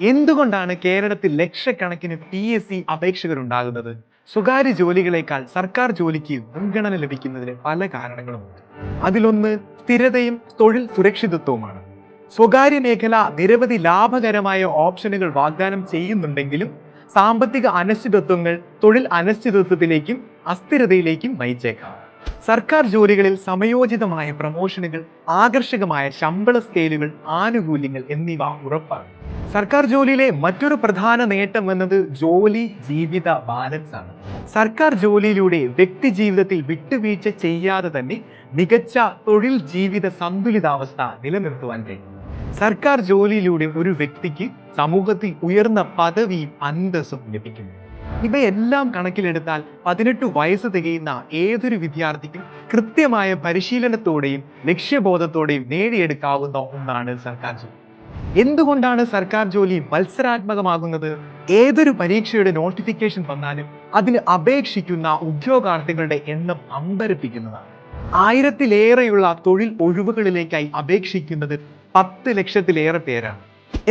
എന്തുകൊണ്ടാണ് കേരളത്തിൽ ലക്ഷക്കണക്കിന് PSC അപേക്ഷകരുണ്ടാകുന്നത്? സ്വകാര്യ ജോലികളേക്കാൾ സർക്കാർ ജോലിക്ക് മുൻഗണന ലഭിക്കുന്നതിന് പല കാരണങ്ങളുമുണ്ട്. അതിലൊന്ന് സ്ഥിരതയും തൊഴിൽ സുരക്ഷിതത്വവുമാണ്. സ്വകാര്യ മേഖല നിരവധി ലാഭകരമായ ഓപ്ഷനുകൾ വാഗ്ദാനം ചെയ്യുന്നുണ്ടെങ്കിലും സാമ്പത്തിക അനിശ്ചിതത്വങ്ങൾ തൊഴിൽ അനിശ്ചിതത്വത്തിലേക്കും അസ്ഥിരതയിലേക്കും നയിച്ചേക്കാം. സർക്കാർ ജോലികളിൽ സമയോചിതമായ പ്രമോഷനുകൾ, ആകർഷകമായ ശമ്പള സ്കെയിലുകൾ, ആനുകൂല്യങ്ങൾ എന്നിവ ഉറപ്പാണ്. സർക്കാർ ജോലിയിലെ മറ്റൊരു പ്രധാന നേട്ടം എന്നത് ജോലി ജീവിത ബാലൻസ് ആണ്. സർക്കാർ ജോലിയിലൂടെ വ്യക്തി ജീവിതത്തിൽ വിട്ടുവീഴ്ച ചെയ്യാതെ തന്നെ മികച്ച തൊഴിൽ ജീവിത സന്തുലിതാവസ്ഥ നിലനിർത്തുവാൻ കഴിയും. സർക്കാർ ജോലിയിലൂടെ ഒരു വ്യക്തിക്ക് സമൂഹത്തിൽ ഉയർന്ന പദവിയും അന്തസ്സും ലഭിക്കുന്നു. ഇവയെല്ലാം കണക്കിലെടുത്താൽ 18 വയസ്സ് തികയുന്ന ഏതൊരു വിദ്യാർത്ഥിക്കും കൃത്യമായ പരിശീലനത്തോടെയും ലക്ഷ്യബോധത്തോടെയും നേടിയെടുക്കാവുന്ന ഒന്നാണ് സർക്കാർ ജോലി. എന്തുകൊണ്ടാണ് സർക്കാർ ജോലി മത്സരാത്മകമാകുന്നത്? ഏതൊരു പരീക്ഷയുടെ നോട്ടിഫിക്കേഷൻ വന്നാലും അതിന് അപേക്ഷിക്കുന്ന ഉദ്യോഗാർത്ഥികളുടെ എണ്ണം അമ്പരപ്പിക്കുന്നതാണ്. 1000-ലേറെയുള്ള തൊഴിൽ ഒഴിവുകളിലേക്കായി അപേക്ഷിക്കുന്നത് 10 ലക്ഷത്തിലേറെ പേരാണ്.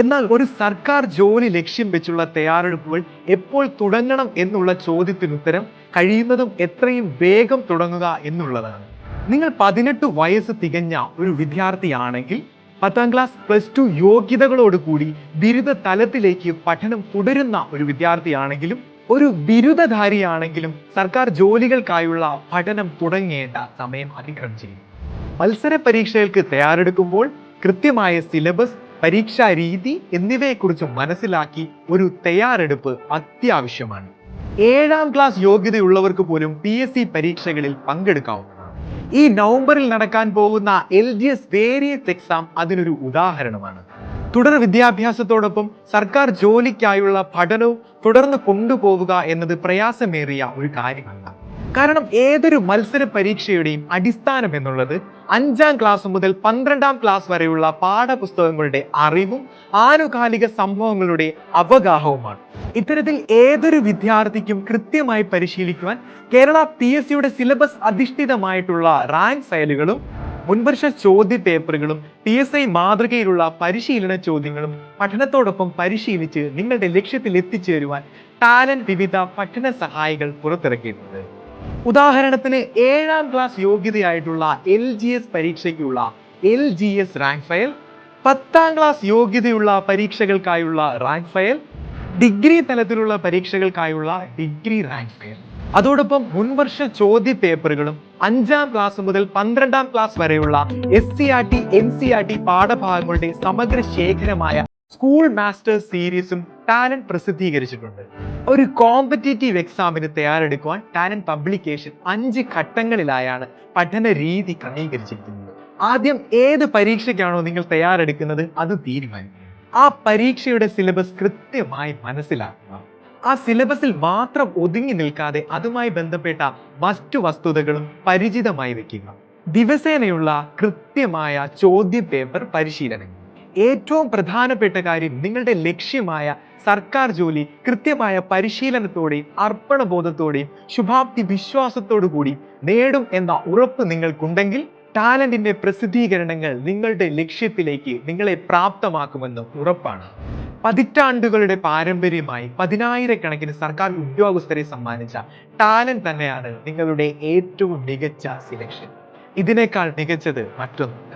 എന്നാൽ ഒരു സർക്കാർ ജോലി ലക്ഷ്യം വെച്ചുള്ള തയ്യാറെടുപ്പുകൾ എപ്പോൾ തുടങ്ങണം എന്നുള്ള ചോദ്യത്തിന് ഉത്തരം കഴിയുന്നതും എത്രയും വേഗം തുടങ്ങുക എന്നുള്ളതാണ്. നിങ്ങൾ 18 വയസ്സ് തികഞ്ഞ ഒരു വിദ്യാർത്ഥിയാണെങ്കിൽ, 10ാം ക്ലാസ് +2 യോഗ്യതകളോടുകൂടി ബിരുദ തലത്തിലേക്ക് പഠനം തുടരുന്ന ഒരു വിദ്യാർത്ഥിയാണെങ്കിലും, ഒരു ബിരുദധാരിയാണെങ്കിലും സർക്കാർ ജോലികൾക്കായുള്ള പഠനം തുടങ്ങേണ്ട സമയം അതിക്രമിച്ചിരിക്കും. മത്സര പരീക്ഷകൾക്ക് തയ്യാറെടുക്കുമ്പോൾ കൃത്യമായ സിലബസ്, പരീക്ഷാ രീതി എന്നിവയെക്കുറിച്ച് മനസ്സിലാക്കി ഒരു തയ്യാറെടുപ്പ് അത്യാവശ്യമാണ്. 7ാം ക്ലാസ് യോഗ്യതയുള്ളവർക്ക് പോലും PSC പരീക്ഷകളിൽ പങ്കെടുക്കാവുന്നതാണ്. ഈ നവംബറിൽ നടക്കാൻ പോകുന്ന LGS വേരിയസ് എക്സാം അതിനൊരു ഉദാഹരണമാണ്. തുടർ വിദ്യാഭ്യാസത്തോടൊപ്പം സർക്കാർ ജോലിക്കായുള്ള പഠനവും തുടർന്ന് കൊണ്ടുപോവുക എന്നത് പ്രയാസമേറിയ ഒരു കാര്യമല്ല. കാരണം ഏതൊരു മത്സര പരീക്ഷയുടെയും അടിസ്ഥാനം എന്നുള്ളത് 5ാം ക്ലാസ് മുതൽ 12ാം ക്ലാസ് വരെയുള്ള പാഠപുസ്തകങ്ങളുടെ അറിവും ആനുകാലിക സംഭവങ്ങളുടെ അവഗാഹവുമാണ്. ഇത്തരത്തിൽ ഏതൊരു വിദ്യാർത്ഥിക്കും കൃത്യമായി പരിശീലിക്കുവാൻ കേരള PSCയുടെ സിലബസ് അധിഷ്ഠിതമായിട്ടുള്ള റാങ്ക് ഫയലുകളും മുൻവർഷ ചോദ്യ പേപ്പറുകളും PSI മാതൃകയിലുള്ള പരിശീലന ചോദ്യങ്ങളും പഠനത്തോടൊപ്പം പരിശീലിച്ച് നിങ്ങളുടെ ലക്ഷ്യത്തിൽ എത്തിച്ചേരുവാൻ ടാലന്റ് വിവിധ പഠന സഹായികൾ പുറത്തിറക്കിയിട്ടുണ്ട്. ഉദാഹരണത്തിന് 7ാം ക്ലാസ് യോഗ്യതയായിട്ടുള്ള LGS പരീക്ഷയ്ക്കുള്ള LGS റാങ്ക് ഫയൽ, 10ാം ക്ലാസ് യോഗ്യതയുള്ള പരീക്ഷകൾക്കായുള്ള റാങ്ക് ഫയൽ, ഡിഗ്രി തലത്തിലുള്ള പരീക്ഷകൾക്കായുള്ള ഡിഗ്രി റാങ്ക് ഫയൽ, അതോടൊപ്പം മുൻവർഷ ചോദ്യ പേപ്പറുകളും 5ാം ക്ലാസ് മുതൽ 12ാം ക്ലാസ് വരെയുള്ള SCRT NCRT പാഠഭാഗങ്ങളുടെ സമഗ്ര ശേഖരമായ സ്കൂൾ മാസ്റ്റേഴ്സ് സീരീസും ടാലന്റ് പ്രസിദ്ധീകരിച്ചിട്ടുണ്ട്. ഒരു കോമ്പറ്റേറ്റീവ് എക്സാമിന് തയ്യാറെടുക്കുവാൻ ടാലന്റ് പബ്ലിക്കേഷൻ 5 ഘട്ടങ്ങളിലായാണ് പഠന രീതി ക്രമീകരിച്ചിരിക്കുന്നത്. ആദ്യം ഏത് പരീക്ഷയ്ക്കാണോ നിങ്ങൾ തയ്യാറെടുക്കുന്നത് അത് തീരുമാനിക്കുക. ആ പരീക്ഷയുടെ സിലബസ് കൃത്യമായി മനസ്സിലാക്കുക. ആ സിലബസിൽ മാത്രം ഒതുങ്ങി നിൽക്കാതെ അതുമായി ബന്ധപ്പെട്ട മറ്റു വസ്തുതകളും പരിചിതമായി വെക്കുക. ദിവസേനയുള്ള കൃത്യമായ ചോദ്യ പേപ്പർ പരിശീലനം. ഏറ്റവും പ്രധാനപ്പെട്ട കാര്യം, നിങ്ങളുടെ ലക്ഷ്യമായ സർക്കാർ ജോലി കൃത്യമായ പരിശീലനത്തോടെയും അർപ്പണബോധത്തോടെയും ശുഭാപ്തി വിശ്വാസത്തോടു കൂടി നേടും എന്ന ഉറപ്പ് നിങ്ങൾക്കുണ്ടെങ്കിൽ ടാലന്റിന്റെ പ്രസിദ്ധീകരണങ്ങൾ നിങ്ങളുടെ ലക്ഷ്യത്തിലേക്ക് നിങ്ങളെ പ്രാപ്തമാക്കുമെന്ന് ഉറപ്പാണ്. പതിറ്റാണ്ടുകളുടെ പാരമ്പര്യമായി 10,000-കണക്കിന് സർക്കാർ ഉദ്യോഗസ്ഥരെ സമ്മാനിച്ച ടാലന്റ് തന്നെയാണ് നിങ്ങളുടെ ഏറ്റവും മികച്ച സിലക്ഷൻ. ഇതിനേക്കാൾ മികച്ചത് മറ്റൊന്നുമില്ല.